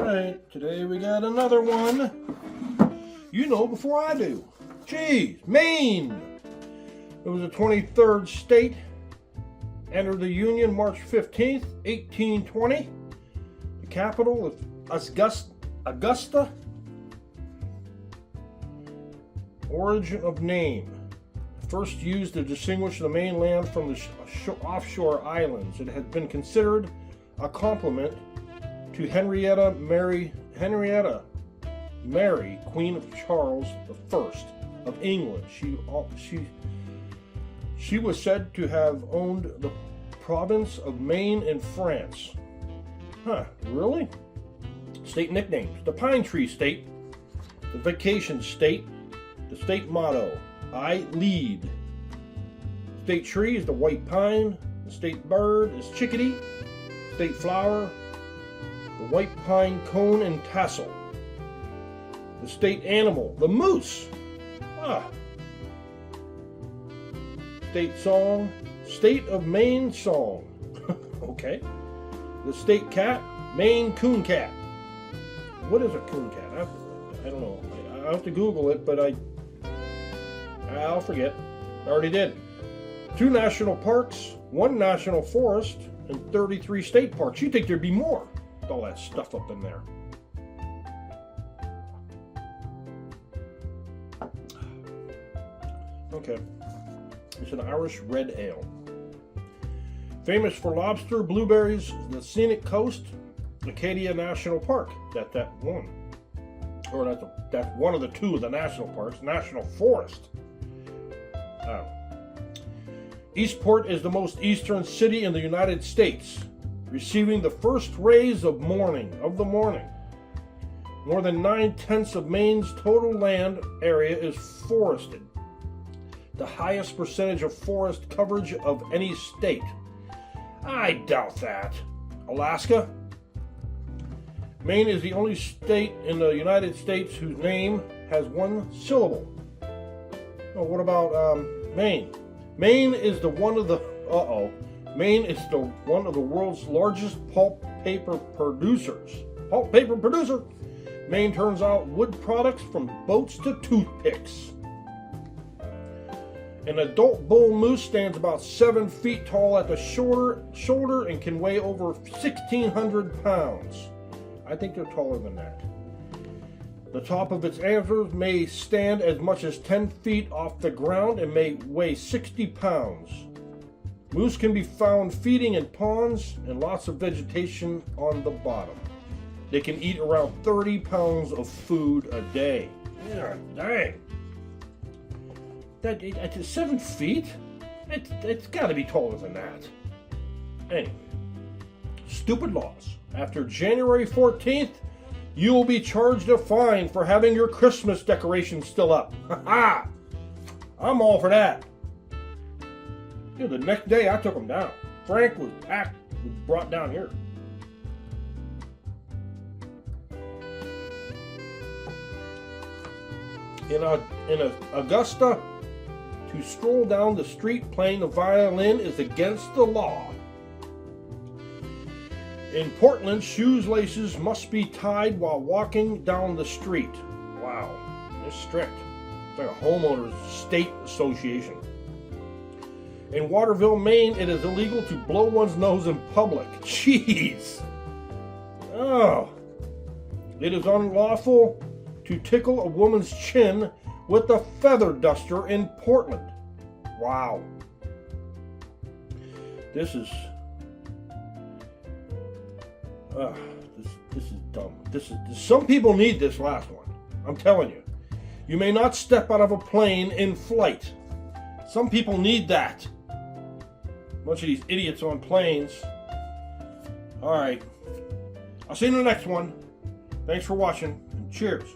Alright, today we got another one. You know before I do. Geez, Maine. It was the 23rd state. Entered the Union March 15th, 1820. The capital is Augusta. Origin of name. First used to distinguish the mainland from the offshore islands. It has been considered a compliment to Henrietta Mary, Queen of Charles I of England. She was said to have owned the province of Maine in France. Huh, really? State nicknames. The Pine Tree State, the Vacation State, the state motto, I lead. State tree is the white pine, the state bird is chickadee, state flower, the white pine cone and tassel. The state animal, the moose. State song, State of Maine song. Okay. The state cat, Maine coon cat. What is a coon cat? I don't know. I have to Google it, but I'll forget. I already did. 2 national parks, 1 national forest, and 33 state parks. You'd think there'd be more with all that stuff up in there. Okay. It's an Irish red ale. Famous for lobster, blueberries, the scenic coast, Acadia National Park. That's one. Or that's one of the 2 of the national parks. National Forest. Eastport is the most eastern city in the United States, receiving the first rays of the morning. More than 9/10 of Maine's total land area is forested. The highest percentage of forest coverage of any state. I doubt that. Alaska? Maine is the only state in the United States whose name has 1 syllable. Oh, what about Maine? Maine is one of the world's largest pulp paper producers. Pulp paper producer. Maine turns out wood products from boats to toothpicks. An adult bull moose stands about 7 feet tall at the shoulder and can weigh over 1,600 pounds. I think they're taller than that. The top of its antlers may stand as much as 10 feet off the ground and may weigh 60 pounds. Moose can be found feeding in ponds and lots of vegetation on the bottom. They can eat around 30 pounds of food a day. Yeah, dang. At 7 feet? It's got to be taller than that. Anyway, stupid laws. After January 14th, you will be charged a fine for having your Christmas decorations still up. Ha! I'm all for that. Yeah, the next day I took them down. Frank was brought down here. In Augusta, to stroll down the street playing the violin is against the law. In Portland, shoelaces must be tied while walking down the street. Wow, they're strict. It's like a homeowners state association. In Waterville, Maine, it is illegal to blow one's nose in public. Jeez. Oh. It is unlawful to tickle a woman's chin with a feather duster in Portland. Wow. This is dumb. Some people need this last one. I'm telling you. You may not step out of a plane in flight. Some people need that. A bunch of these idiots on planes. All right. I'll see you in the next one. Thanks for watching, and cheers.